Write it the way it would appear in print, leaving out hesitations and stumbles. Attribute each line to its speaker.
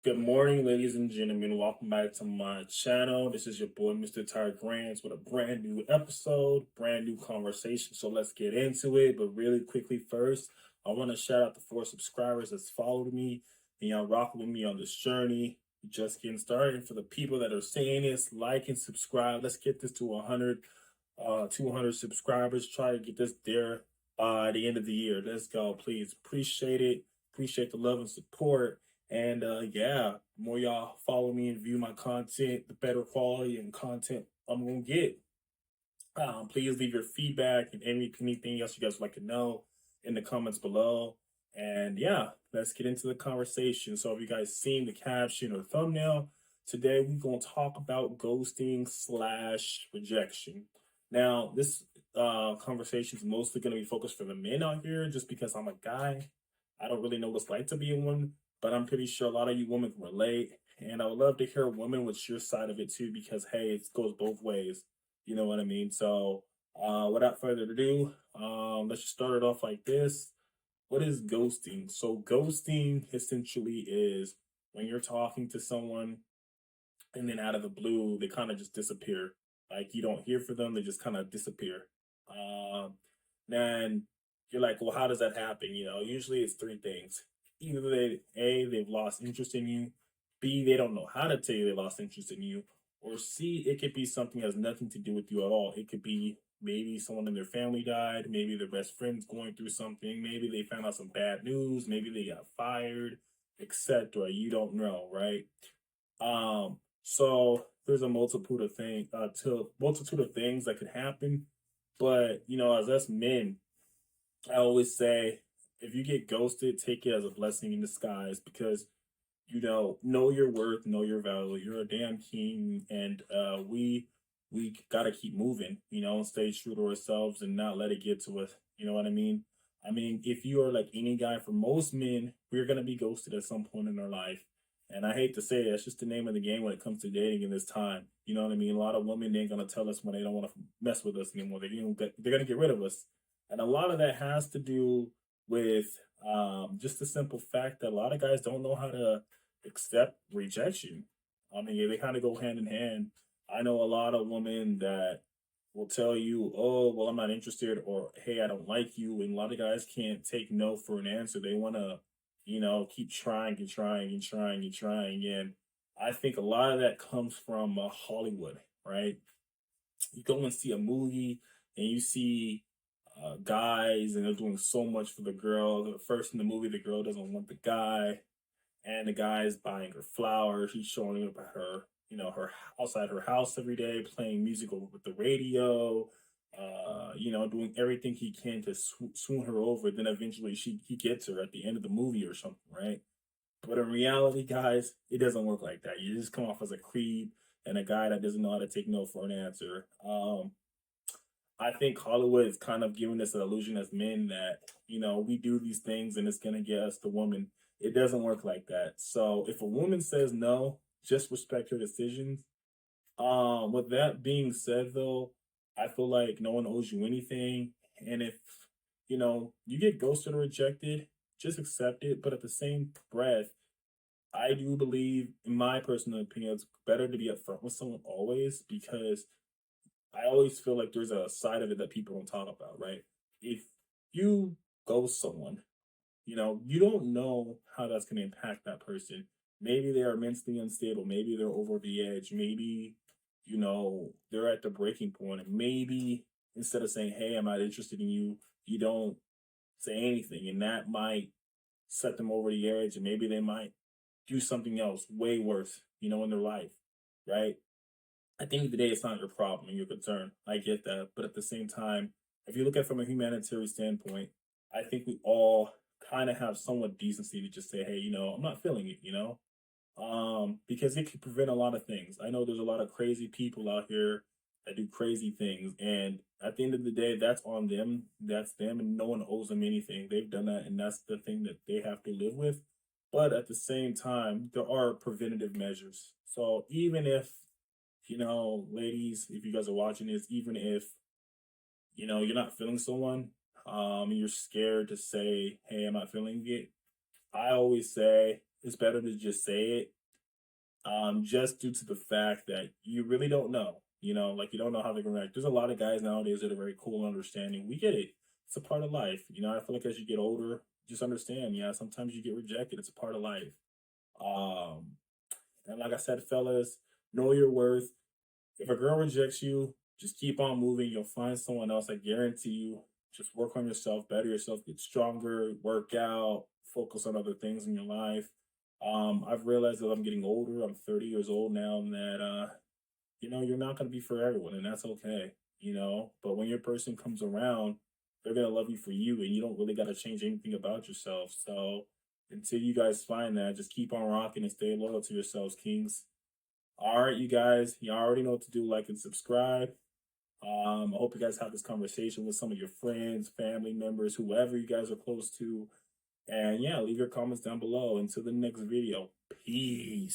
Speaker 1: Good morning, ladies and gentlemen. Welcome back to my channel. This is your boy, Mr. Ty Grants, with a brand new episode, brand new conversation. So let's get into it. But really quickly, first, I want to shout out the 4 subscribers that's followed me and y'all rocking with me on this journey. We're just getting started. And for the people that are saying this, like and subscribe. Let's get this to 200 subscribers. Try to get this there by the end of the year. Let's go, please. Appreciate it. Appreciate the love and support. And yeah, the more y'all follow me and view my content, the better quality and content I'm gonna get. Please leave your feedback and anything else you guys would like to know in the comments below. And yeah, let's get into the conversation. So, if you guys seen the caption or thumbnail, today we're gonna talk about ghosting slash rejection. Now, this conversation is mostly gonna be focused for the men out here, just because I'm a guy. I don't really know what it's like to be a woman, but I'm pretty sure a lot of you women can relate. And I would love to hear women what's your side of it too, because hey, it goes both ways. You know what I mean? So, without further ado, let's just start it off like this. What is ghosting? So, ghosting essentially is when you're talking to someone and then out of the blue, they kind of just disappear. Like you don't hear from them, they just kind of disappear. Um, then you're like, well, how does that happen? Usually it's three things. Either they've lost interest in you. B, they don't know how to tell you they lost interest in you. Or C, it could be something that has nothing to do with you at all. It could be maybe someone in their family died, maybe their best friend's going through something, maybe they found out some bad news, maybe they got fired, etc. You don't know, right? So there's a multitude of things that could happen. But as us men, I always say, if you get ghosted, take it as a blessing in disguise, because know your worth, know your value. You're a damn king, and we gotta keep moving. And stay true to ourselves and not let it get to us. You know what I mean? I mean, if you are like any guy, for most men, we're gonna be ghosted at some point in our life. And I hate to say it, that's just the name of the game when it comes to dating in this time. You know what I mean? A lot of women ain't gonna tell us when they don't want to mess with us anymore. They're gonna get rid of us, and a lot of that has to do with just the simple fact that a lot of guys don't know how to accept rejection. I mean, they kind of go hand in hand. I know a lot of women that will tell you, "Oh, well, I'm not interested," or "Hey, I don't like you." And a lot of guys can't take no for an answer. They want to, keep trying and trying and trying and trying. And I think a lot of that comes from Hollywood, right? You go and see a movie and you see guys and they're doing so much for the girl. First in the movie, the girl doesn't want the guy, and the guy is buying her flowers. He's showing up at her, her outside her house every day, playing music over with the radio. Doing everything he can to swoon her over. Then eventually, he gets her at the end of the movie or something, right? But in reality, guys, it doesn't work like that. You just come off as a creep and a guy that doesn't know how to take no for an answer. I think Hollywood is kind of giving us an illusion as men that, we do these things and it's going to get us the woman. It doesn't work like that. So if a woman says no, just respect her decisions. With that being said, though, I feel like no one owes you anything. And if, you get ghosted or rejected, just accept it. But at the same breath, I do believe, in my personal opinion, it's better to be upfront with someone always, because I always feel like there's a side of it that people don't talk about, right? If you ghost someone, you don't know how that's going to impact that person. Maybe they are mentally unstable. Maybe they're over the edge. Maybe, they're at the breaking point. And maybe instead of saying, hey, I'm not interested in you, you don't say anything. And that might set them over the edge. And maybe they might do something else way worse, in their life, right? At the end of the day, it's not your problem and your concern. I get that. But at the same time, if you look at it from a humanitarian standpoint, I think we all kind of have somewhat decency to just say, hey, I'm not feeling it, because it could prevent a lot of things. I know there's a lot of crazy people out here that do crazy things. And at the end of the day, that's on them. That's them. And no one owes them anything. They've done that. And that's the thing that they have to live with. But at the same time, there are preventative measures. So even if, ladies, if you guys are watching this, even if, you're not feeling someone, and you're scared to say, hey, I'm not feeling it, I always say, it's better to just say it, just due to the fact that you really don't know. Like you don't know how they're gonna react. There's a lot of guys nowadays that are very cool and understanding. We get it. It's a part of life. I feel like as you get older, just understand. Yeah, sometimes you get rejected. It's a part of life. Um, and like I said, fellas, know your worth. If a girl rejects you, just keep on moving. You'll find someone else. I guarantee you. Just work on yourself, better yourself, get stronger, work out, focus on other things in your life. I've realized that I'm getting older. I'm 30 years old now, and that you're not going to be for everyone, and that's okay. But when your person comes around, they're going to love you for you, and you don't really got to change anything about yourself. So until you guys find that, just keep on rocking and stay loyal to yourselves, kings. All right, you guys, you already know what to do. Like and subscribe. I hope you guys have this conversation with some of your friends, family members, whoever you guys are close to. And yeah, leave your comments down below. Until the next video, peace.